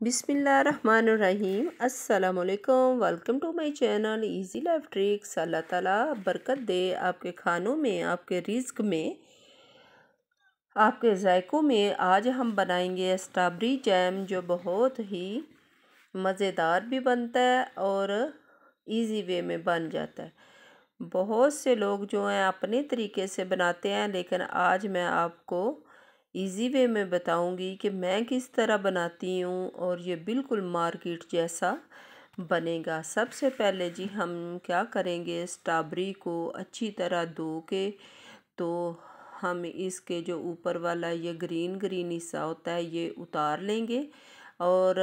बिस्मिल्लाहिर्रहमानिर्रहीम। अस्सलामुअलैकुम। Welcome to my channel easy life tricks. Allah ताला बरकत दे आपके खानों में, आपके रिज्क में, आपके जायकों में। आज हम बनाएंगे स्ट्रॉबेरी जैम, जो बहुत ही मज़ेदार भी बनता है और इजी वे में बन जाता है। बहुत से लोग जो हैं अपने तरीके से बनाते हैं, लेकिन आज मैं आपको इजी वे में बताऊंगी कि मैं किस तरह बनाती हूँ और ये बिल्कुल मार्केट जैसा बनेगा। सबसे पहले जी हम क्या करेंगे, स्ट्रॉबेरी को अच्छी तरह धो के तो हम इसके जो ऊपर वाला ये ग्रीन ग्रीन हिस्सा होता है ये उतार लेंगे। और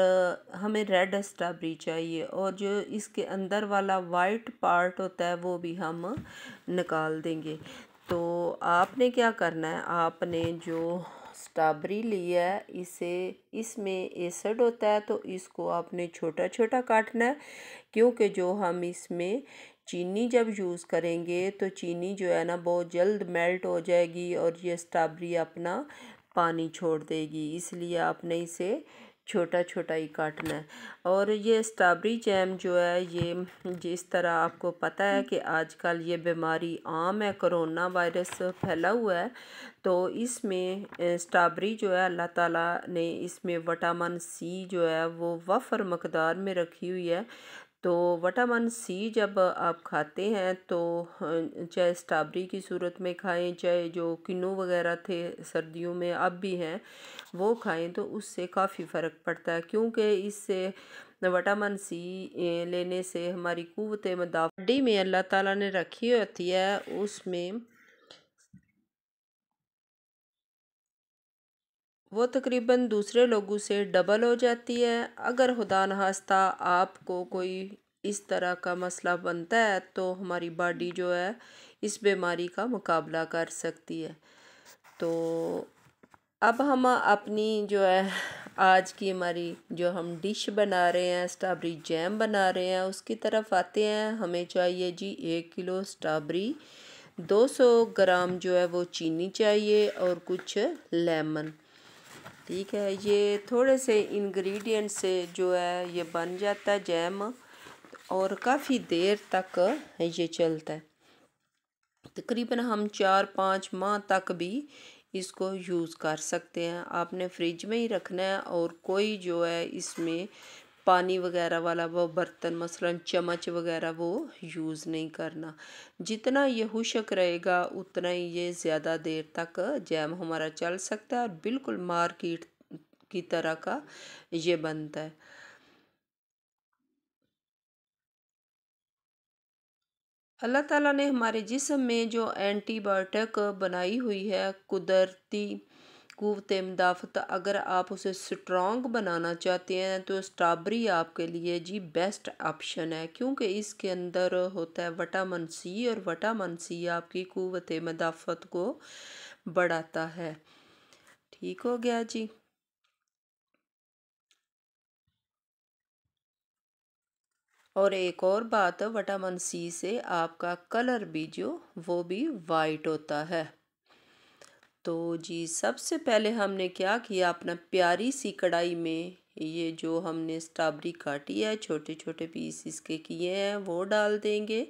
हमें रेड स्ट्रॉबेरी चाहिए, और जो इसके अंदर वाला वाइट पार्ट होता है वो भी हम निकाल देंगे। तो आपने क्या करना है, आपने जो स्ट्रॉबेरी लिया है इसे, इसमें एसिड होता है तो इसको आपने छोटा छोटा काटना है, क्योंकि जो हम इसमें चीनी जब यूज़ करेंगे तो चीनी जो है ना बहुत जल्द मेल्ट हो जाएगी और ये स्ट्रॉबेरी अपना पानी छोड़ देगी, इसलिए आपने इसे छोटा छोटा ही काटना है। और ये स्ट्रॉबेरी जैम जो है, ये जिस तरह आपको पता है कि आजकल ये बीमारी आम है, कोरोना वायरस फैला हुआ है, तो इसमें स्ट्रॉबेरी जो है अल्लाह ताला ने इसमें विटामिन सी जो है वो वफ़र मकदार में रखी हुई है। तो विटामिन सी जब आप खाते हैं तो चाहे स्ट्रॉबेरी की सूरत में खाएं, चाहे जो किन्नू वगैरह थे सर्दियों में अब भी हैं वो खाएं, तो उससे काफ़ी फ़र्क पड़ता है, क्योंकि इससे विटामिन सी लेने से हमारी कुव्वत मुदाफ़ा में अल्लाह ताला ने रखी होती है, उसमें वो तकरीबन दूसरे लोगों से डबल हो जाती है। अगर खुदा न खास्ता आपको कोई इस तरह का मसला बनता है तो हमारी बॉडी जो है इस बीमारी का मुकाबला कर सकती है। तो अब हम अपनी जो है आज की हमारी जो हम डिश बना रहे हैं, स्ट्रॉबेरी जैम बना रहे हैं, उसकी तरफ आते हैं। हमें चाहिए जी 1 किलो स्ट्रॉबेरी, 200 ग्राम जो है वो चीनी चाहिए और कुछ लेमन। ठीक है, ये थोड़े से इंग्रेडिएंट से जो है ये बन जाता है जैम, और काफ़ी देर तक ये चलता है। तकरीबन हम 4-5 माह तक भी इसको यूज़ कर सकते हैं। आपने फ्रिज में ही रखना है, और कोई जो है इसमें पानी वगैरह वाला वो बर्तन, मसलन चम्मच वगैरह, वो यूज़ नहीं करना। जितना ये खुश्क रहेगा उतना ही ये ज़्यादा देर तक जैम हमारा चल सकता है और बिल्कुल मार्केट की तरह का ये बनता है। अल्लाह ताला ने हमारे जिस्म में जो एंटीबायोटिक बनाई हुई है, कुदरती क़ुव्वत मुदाफ़त, अगर आप उसे स्ट्रॉन्ग बनाना चाहते हैं तो स्ट्रॉबेरी आपके लिए जी बेस्ट ऑप्शन है, क्योंकि इसके अंदर होता है विटामिन सी, और विटामिन सी आपकी क़ुव्वत मुदाफ़त को बढ़ाता है। ठीक हो गया जी। और एक और बात, विटामिन सी से आपका कलर भी जो वो भी वाइट होता है। तो जी सबसे पहले हमने क्या किया, अपना प्यारी सी कढ़ाई में ये जो हमने स्ट्रॉबेरी काटी है, छोटे छोटे पीस इसके किए हैं, वो डाल देंगे।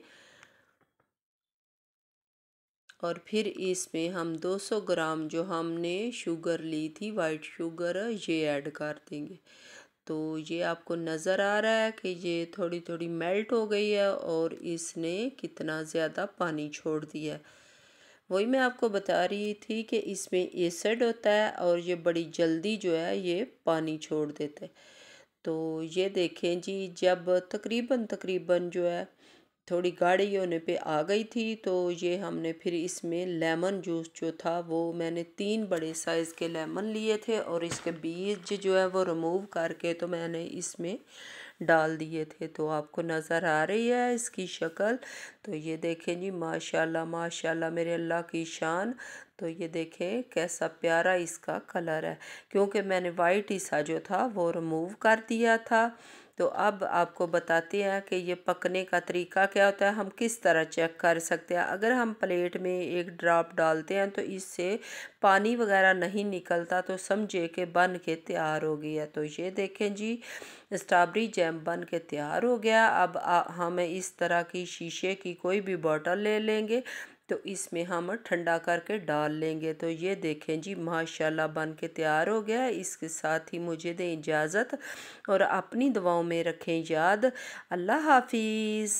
और फिर इसमें हम 200 ग्राम जो हमने शुगर ली थी, वाइट शुगर, ये ऐड कर देंगे। तो ये आपको नज़र आ रहा है कि ये थोड़ी थोड़ी मेल्ट हो गई है और इसने कितना ज़्यादा पानी छोड़ दिया है। वही मैं आपको बता रही थी कि इसमें एसिड होता है और ये बड़ी जल्दी जो है ये पानी छोड़ देते हैं। तो ये देखें जी, जब तकरीबन तकरीबन जो है थोड़ी गाढ़ी होने पे आ गई थी, तो ये हमने फिर इसमें लेमन जूस जो था, वो मैंने 3 बड़े साइज़ के लेमन लिए थे और इसके बीज जो है वो रिमूव करके तो मैंने इसमें डाल दिए थे। तो आपको नज़र आ रही है इसकी शक्ल। तो ये देखें जी, माशाल्लाह माशाल्लाह, मेरे अल्लाह की शान। तो ये देखें कैसा प्यारा इसका कलर है, क्योंकि मैंने वाइट हिस्सा जो था वो रिमूव कर दिया था। तो अब आपको बताते हैं कि ये पकने का तरीका क्या होता है, हम किस तरह चेक कर सकते हैं। अगर हम प्लेट में एक ड्रॉप डालते हैं तो इससे पानी वगैरह नहीं निकलता, तो समझे कि बन के तैयार हो गया। तो ये देखें जी, स्ट्रॉबेरी जैम बन के तैयार हो गया। अब हम इस तरह की शीशे की कोई भी बोतल ले लेंगे, तो इसमें हम ठंडा करके डाल लेंगे। तो ये देखें जी, माशाल्लाह बन के तैयार हो गया। इसके साथ ही मुझे दें इजाज़त और अपनी दुआओं में रखें याद। अल्लाह हाफिज़।